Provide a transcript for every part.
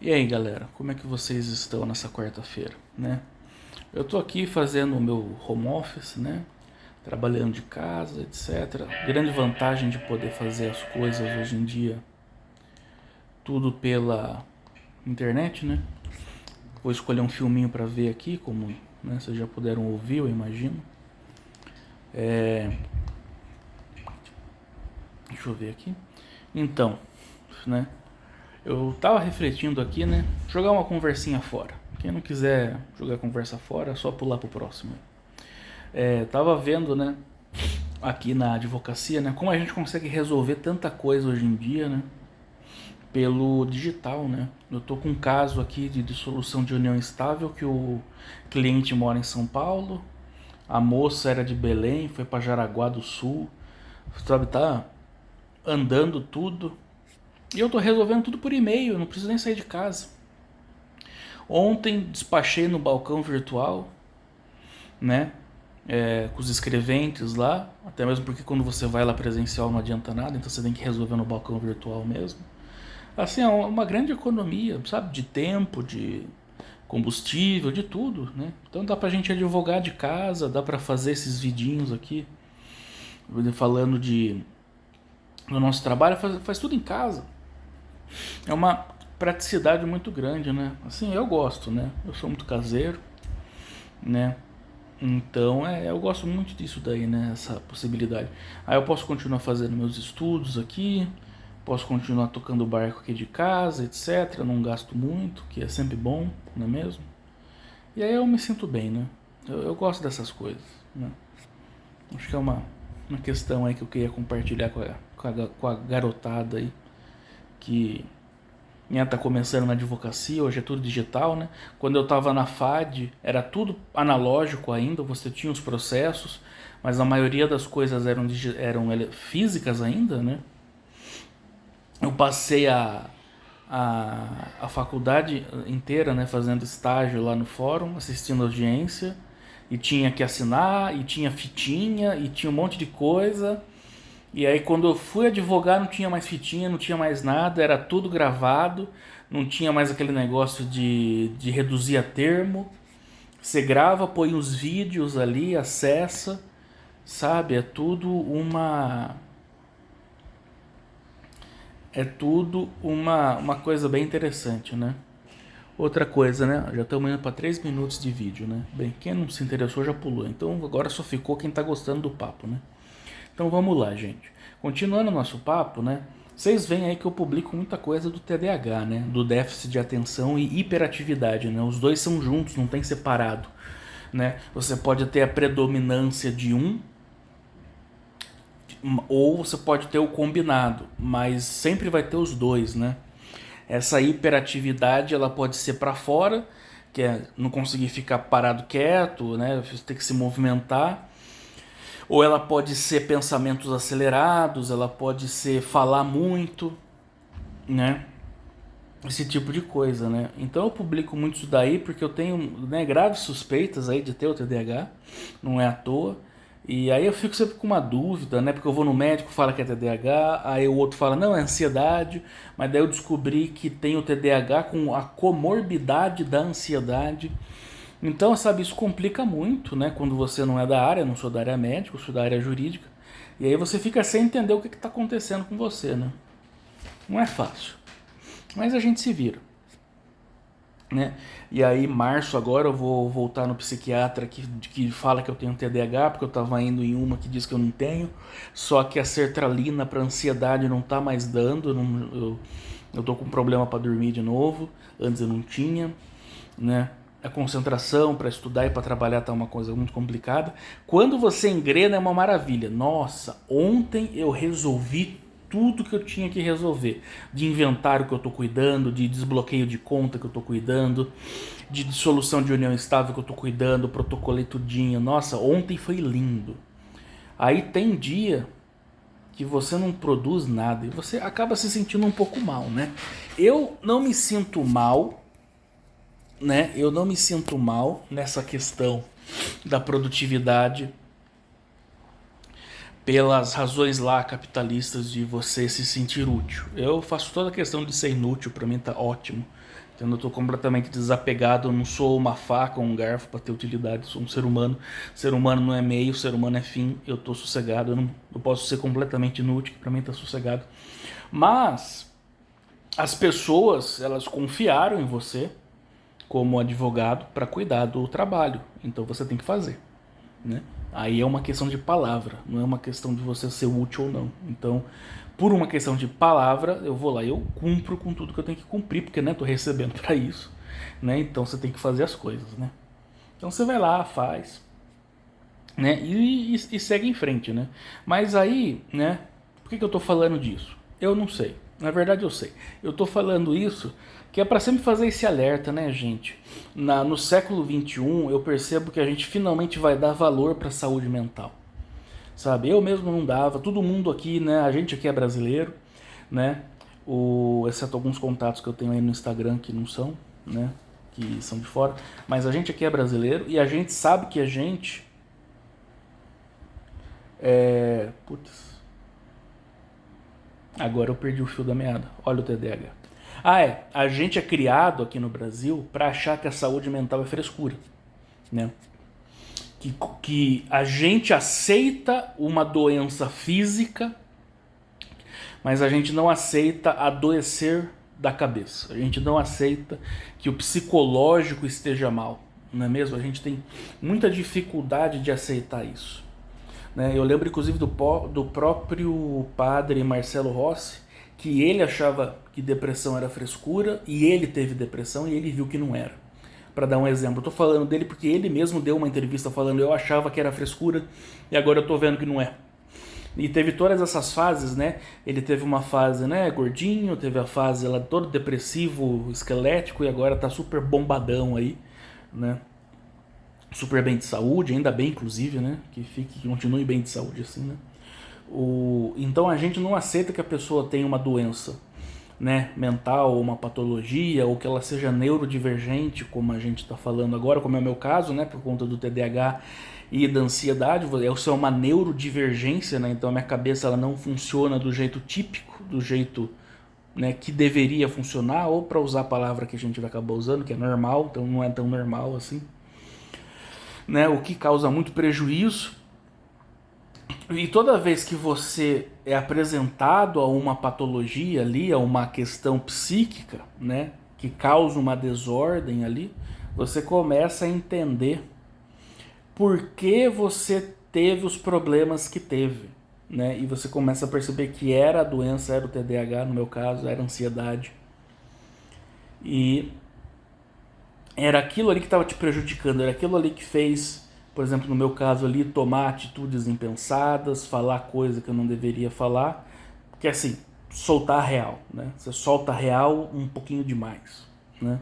E aí, galera, como é que vocês estão nessa quarta-feira, né? Eu tô aqui fazendo o meu home office, né? Trabalhando de casa, etc. Grande vantagem de poder fazer as coisas hoje em dia, tudo pela internet, né? Vou escolher um filminho para ver aqui, como, né, vocês já puderam ouvir, eu imagino. Deixa eu ver aqui. Então, né? Eu tava refletindo aqui, né? Jogar uma conversinha fora. Quem não quiser jogar conversa fora, é só pular pro próximo. Tava vendo, né? Aqui na advocacia, né? Como a gente consegue resolver tanta coisa hoje em dia, né? Pelo digital, né? Eu tô com um caso aqui de dissolução de união estável que o cliente mora em São Paulo, a moça era de Belém, foi para Jaraguá do Sul, sabe, tá andando tudo. E eu tô resolvendo tudo por e-mail, eu não preciso nem sair de casa. Ontem despachei no balcão virtual, né? Com os escreventes lá, até mesmo porque quando você vai lá presencial não adianta nada, então você tem que resolver no balcão virtual mesmo. Assim, é uma grande economia, sabe? De tempo, de combustível, de tudo, né? Então dá pra gente advogar de casa, dá pra fazer esses vidinhos aqui, falando do nosso trabalho, faz tudo em casa. É uma praticidade muito grande, né? Assim, eu gosto, né? Eu sou muito caseiro, né? Então, eu gosto muito disso daí, né? Essa possibilidade. Aí eu posso continuar fazendo meus estudos aqui, posso continuar tocando o barco aqui de casa, etc. Não gasto muito, que é sempre bom, não é mesmo? E aí eu me sinto bem, né? Eu gosto dessas coisas, né? Acho que é uma questão aí que eu queria compartilhar com a garotada aí, que tá começando na advocacia, hoje é tudo digital, né? Quando eu estava na FAD, era tudo analógico ainda, você tinha os processos, mas a maioria das coisas eram físicas ainda, né? Eu passei a faculdade inteira, né, fazendo estágio lá no fórum, assistindo audiência, e tinha que assinar, e tinha fitinha, e tinha um monte de coisa. E aí quando eu fui advogar não tinha mais fitinha, não tinha mais nada, era tudo gravado, não tinha mais aquele negócio de reduzir a termo. Você grava, põe os vídeos ali, acessa, sabe? É tudo uma coisa bem interessante, né? Outra coisa, né? Já estamos indo para 3 minutos de vídeo, né? Bem, quem não se interessou já pulou. Então agora só ficou quem está gostando do papo, né? Então vamos lá, gente. Continuando o nosso papo, né? Vocês veem aí que eu publico muita coisa do TDAH, né? Do déficit de atenção e hiperatividade, né? Os dois são juntos, não tem separado, né? Você pode ter a predominância de um ou você pode ter o combinado, mas sempre vai ter os dois, né? Essa hiperatividade ela pode ser para fora, que é não conseguir ficar parado quieto, né? Você tem que se movimentar. Ou ela pode ser pensamentos acelerados, ela pode ser falar muito, né? Esse tipo de coisa, né? Então eu publico muito isso daí porque eu tenho, né, graves suspeitas aí de ter o TDAH, não é à toa. E aí eu fico sempre com uma dúvida, né? Porque eu vou no médico, fala que é TDAH, aí o outro fala, não, é ansiedade, mas daí eu descobri que tem o TDAH com a comorbidade da ansiedade. Então, sabe, isso complica muito, né? Quando você não é da área, não sou da área médica, eu sou da área jurídica. E aí você fica sem entender o que está acontecendo com você, né? Não é fácil. Mas a gente se vira, né? E aí, março agora, eu vou voltar no psiquiatra que fala que eu tenho TDAH, porque eu tava indo em uma que diz que eu não tenho. Só que a sertralina para ansiedade não tá mais dando. Eu tô com problema para dormir de novo. Antes eu não tinha, né? A concentração para estudar e para trabalhar tá uma coisa muito complicada. Quando você engrena é uma maravilha. Nossa, ontem eu resolvi tudo que eu tinha que resolver. De inventário que eu tô cuidando, de desbloqueio de conta que eu tô cuidando, de dissolução de união estável que eu tô cuidando, protocolei tudinho. Nossa, ontem foi lindo. Aí tem dia que você não produz nada e você acaba se sentindo um pouco mal, né? Eu não me sinto mal, né? Eu não me sinto mal nessa questão da produtividade pelas razões lá capitalistas de você se sentir útil. Eu faço toda a questão de ser inútil, para mim tá ótimo, Eu estou completamente desapegado, eu não sou uma faca ou um garfo para ter utilidade, eu sou um ser humano. Ser humano não é meio, ser humano é fim. Eu estou sossegado, eu posso ser completamente inútil, que para mim está sossegado. Mas as pessoas, elas confiaram em você como advogado para cuidar do trabalho, então você tem que fazer, né? Aí é uma questão de palavra, não é uma questão de você ser útil ou não. Então, por uma questão de palavra, eu vou lá e eu cumpro com tudo que eu tenho que cumprir, porque, né, tô recebendo para isso, né? Então você tem que fazer as coisas, né? Então você vai lá, faz, né? E segue em frente, né? Mas aí, né? Por que eu tô falando disso? Eu não sei. Na verdade eu sei. Eu tô falando isso que é para sempre fazer esse alerta, né, gente? No século XXI, eu percebo que a gente finalmente vai dar valor para a saúde mental, sabe? Eu mesmo não dava, todo mundo aqui, né? A gente aqui é brasileiro, né? Exceto alguns contatos que eu tenho aí no Instagram que não são, né? Que são de fora. Mas a gente aqui é brasileiro e a gente sabe que a gente Putz. Agora eu perdi o fio da meada. Olha o TDAH. A gente é criado aqui no Brasil para achar que a saúde mental é frescura, né? Que a gente aceita uma doença física, mas a gente não aceita adoecer da cabeça. A gente não aceita que o psicológico esteja mal, não é mesmo? A gente tem muita dificuldade de aceitar isso, né? Eu lembro inclusive do próprio padre Marcelo Rossi, que ele achava que depressão era frescura e ele teve depressão e ele viu que não era. Para dar um exemplo, eu tô falando dele porque ele mesmo deu uma entrevista falando: eu achava que era frescura e agora eu tô vendo que não é. E teve todas essas fases, né? Ele teve uma fase, né, gordinho, teve a fase lá todo depressivo, esquelético, e agora tá super bombadão aí, né? Super bem de saúde, ainda bem inclusive, né? Que continue bem de saúde assim, né? Então a gente não aceita que a pessoa tenha uma doença, né, mental, ou uma patologia, ou que ela seja neurodivergente, como a gente está falando agora, como é o meu caso, né, por conta do TDAH e da ansiedade. Isso é uma neurodivergência, né? Então a minha cabeça ela não funciona do jeito típico, do jeito, né, que deveria funcionar, ou para usar a palavra que a gente vai acabar usando, que é normal, então não é tão normal assim, né? O que causa muito prejuízo. E toda vez que você é apresentado a uma patologia ali, a uma questão psíquica, né, que causa uma desordem ali, você começa a entender por que você teve os problemas que teve, né? E você começa a perceber que era a doença, era o TDAH, no meu caso, era a ansiedade. E era aquilo ali que estava te prejudicando, era aquilo ali que fez, por exemplo, no meu caso ali, tomar atitudes impensadas, falar coisa que eu não deveria falar, que é assim, soltar a real, né? Você solta a real um pouquinho demais, né?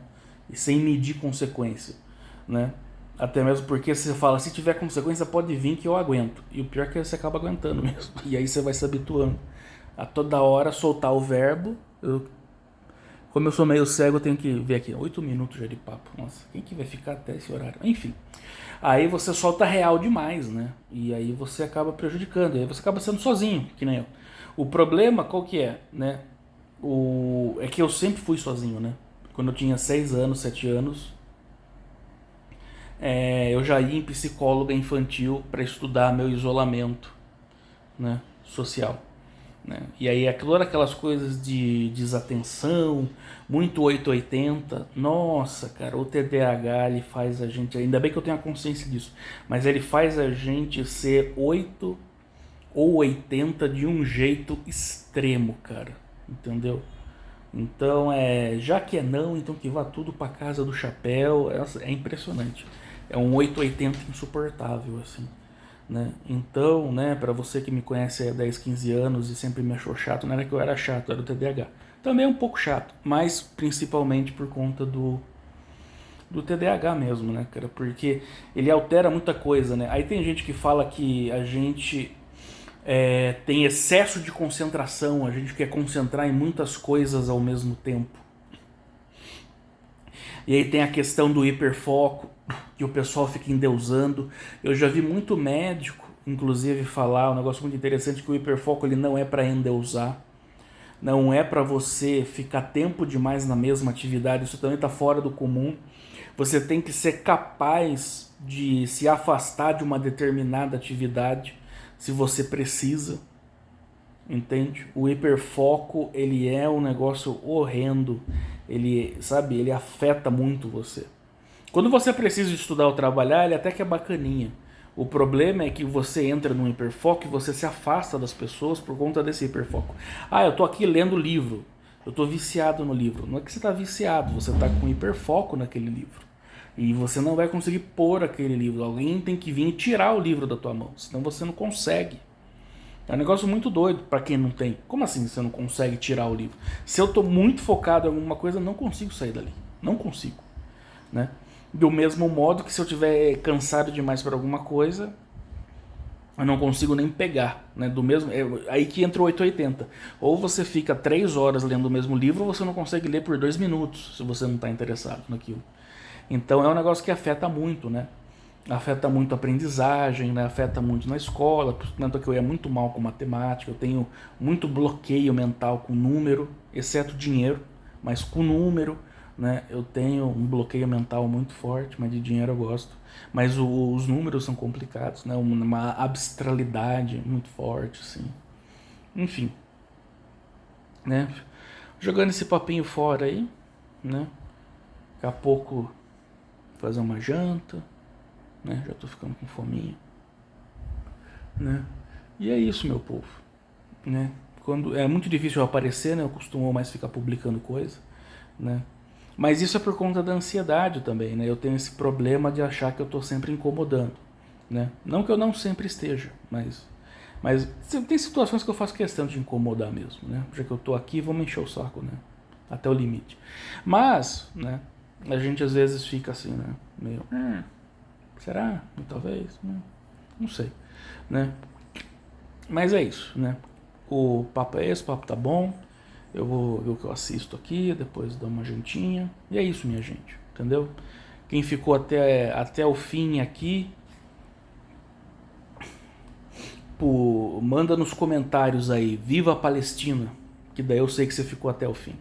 E sem medir consequência, né? Até mesmo porque você fala, se tiver consequência pode vir que eu aguento. E o pior é que você acaba aguentando mesmo. E aí você vai se habituando a toda hora soltar o verbo. Como eu sou meio cego, eu tenho que ver aqui, 8 minutos já de papo. Nossa, quem que vai ficar até esse horário? Enfim, aí você solta real demais, né? E aí você acaba prejudicando, aí você acaba sendo sozinho, que nem eu. O problema, qual que é, né? É que eu sempre fui sozinho, né? Quando eu tinha 6 anos, 7 anos, eu já ia em psicóloga infantil para estudar meu isolamento, né, social, né? E aí aquelas coisas de desatenção, muito 880. Nossa, cara, o TDAH ele faz a gente, ainda bem que eu tenho a consciência disso, mas ele faz a gente ser 8 ou 80 de um jeito extremo, cara, entendeu? Então já que é não, então que vá tudo pra casa do chapéu. É impressionante. É um 880 insuportável, assim, né? Então, né, pra você que me conhece há 10, 15 anos e sempre me achou chato, não era que eu era chato, era o TDAH. Também é um pouco chato, mas principalmente por conta do TDAH mesmo, né, cara? Porque ele altera muita coisa, né? Aí tem gente que fala que a gente tem excesso de concentração, a gente quer concentrar em muitas coisas ao mesmo tempo. E aí tem a questão do hiperfoco, que o pessoal fica endeusando. Eu já vi muito médico, inclusive, falar um negócio muito interessante, que o hiperfoco ele não é para endeusar, não é para você ficar tempo demais na mesma atividade, isso também está fora do comum. Você tem que ser capaz de se afastar de uma determinada atividade se você precisa, entende? O hiperfoco, ele é um negócio horrendo, ele, sabe, ele afeta muito você. Quando você precisa estudar ou trabalhar, ele até que é bacaninha. O problema é que você entra num hiperfoco e você se afasta das pessoas por conta desse hiperfoco. Ah, eu tô aqui lendo livro, eu tô viciado no livro. Não é que você tá viciado, você tá com hiperfoco naquele livro. E você não vai conseguir pôr aquele livro. Alguém tem que vir e tirar o livro da tua mão, senão você não consegue. É um negócio muito doido para quem não tem. Como assim você não consegue tirar o livro? Se eu tô muito focado em alguma coisa, eu não consigo sair dali. Não consigo, né? Do mesmo modo que se eu tiver cansado demais por alguma coisa, eu não consigo nem pegar, né? Do mesmo, aí que entra o 880. Ou você fica 3 horas lendo o mesmo livro, ou você não consegue ler por 2 minutos, se você não está interessado naquilo. Então é um negócio que afeta muito, né? Afeta muito a aprendizagem, né? Afeta muito na escola, portanto que eu ia muito mal com matemática, eu tenho muito bloqueio mental com número, exceto dinheiro, mas com número, né? Eu tenho um bloqueio mental muito forte, mas de dinheiro eu gosto. Mas os números são complicados, né? Uma abstralidade muito forte, assim. Enfim, né? Jogando esse papinho fora aí, né? Daqui a pouco fazer uma janta, né? Já tô ficando com fominha, né? E é isso, meu povo, né? Quando é muito difícil eu aparecer, né? Eu costumo mais ficar publicando coisa, né? Mas isso é por conta da ansiedade também, né? Eu tenho esse problema de achar que eu tô sempre incomodando, né? Não que eu não sempre esteja, mas tem situações que eu faço questão de incomodar mesmo, né? Já que eu tô aqui, vou me encher o saco, né? Até o limite. Mas, né? A gente às vezes fica assim, né? Meio, será? Talvez, não sei, né? Mas é isso, né? O papo é esse, o papo tá bom. Eu vou ver o que eu assisto aqui, depois dar uma jantinha. E é isso, minha gente, entendeu? Quem ficou até o fim aqui, manda nos comentários aí, viva a Palestina, que daí eu sei que você ficou até o fim.